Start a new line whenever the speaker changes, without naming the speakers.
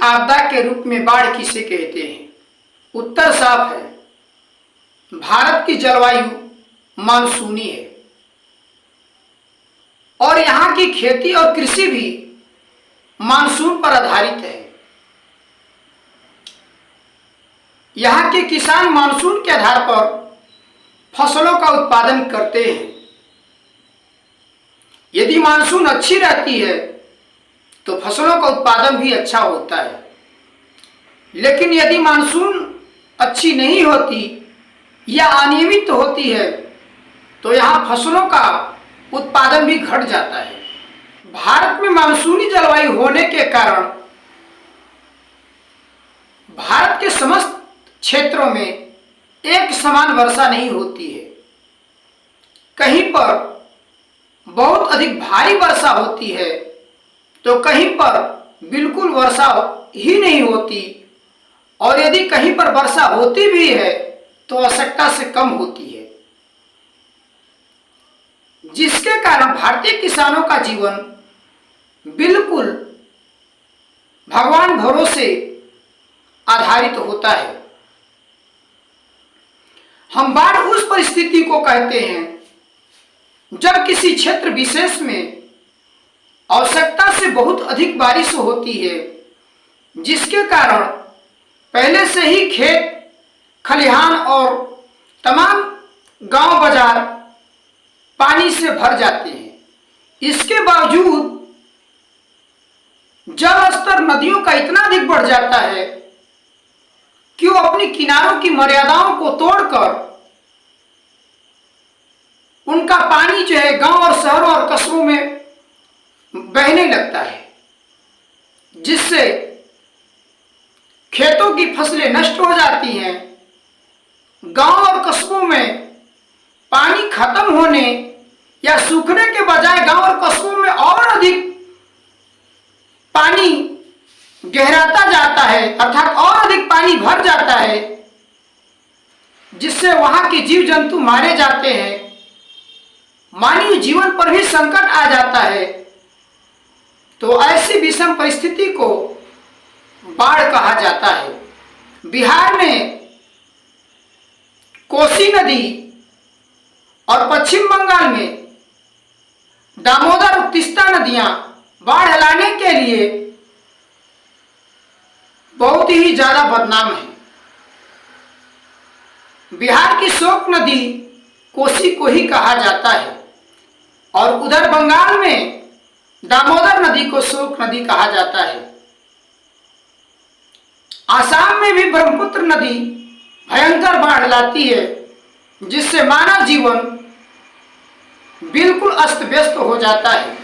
आपदा के रूप में बाढ़ किसे कहते हैं? उत्तर साफ है, भारत की जलवायु मानसूनी है और यहाँ की खेती और कृषि भी मानसून पर आधारित है। यहाँ के किसान मानसून के आधार पर फसलों का उत्पादन करते हैं। यदि मानसून अच्छी रहती है तो फसलों का उत्पादन भी अच्छा होता है, लेकिन यदि मानसून अच्छी नहीं होती या अनियमित होती है तो यहाँ फसलों का उत्पादन भी घट जाता है। भारत में मानसूनी जलवायु होने के कारण भारत के समस्त क्षेत्रों में एक समान वर्षा नहीं होती है। कहीं पर बहुत अधिक भारी वर्षा होती है तो कहीं पर बिल्कुल वर्षा ही नहीं होती, और यदि कहीं पर वर्षा होती भी है तो आवश्यकता से कम होती है, जिसके कारण भारतीय किसानों का जीवन बिल्कुल भगवान भरोसे आधारित होता है। हम बाढ़ उस परिस्थिति को कहते हैं जब किसी क्षेत्र विशेष में आवश्यकता से बहुत अधिक बारिश होती है, जिसके कारण पहले से ही खेत खलिहान और तमाम गांव बाजार पानी से भर जाते हैं। इसके बावजूद जल स्तर नदियों का इतना अधिक बढ़ जाता है कि वो अपनी किनारों की मर्यादाओं को तोड़कर उनका पानी जो है गांव और शहरों और कस्बों में बहने लगता है, जिससे खेतों की फसलें नष्ट हो जाती हैं। गांव और कस्बों में पानी खत्म होने या सूखने के बजाय गांव और कस्बों में और अधिक पानी गहराता जाता है, अर्थात और अधिक पानी भर जाता है, जिससे वहां के जीव जंतु मारे जाते हैं। मानवीय जीवन पर भी संकट आ जाता है। तो ऐसी विषम परिस्थिति को बाढ़ कहा जाता है। बिहार में कोसी नदी और पश्चिम बंगाल में दामोदर और तीस्ता नदियां बाढ़ लाने के लिए बहुत ही ज्यादा बदनाम है। बिहार की शोक नदी कोसी को ही कहा जाता है और उधर बंगाल में दामोदर नदी को शोक नदी कहा जाता है। आसाम में भी ब्रह्मपुत्र नदी भयंकर बाढ़ लाती है, जिससे मानव जीवन बिल्कुल अस्त व्यस्त हो जाता है।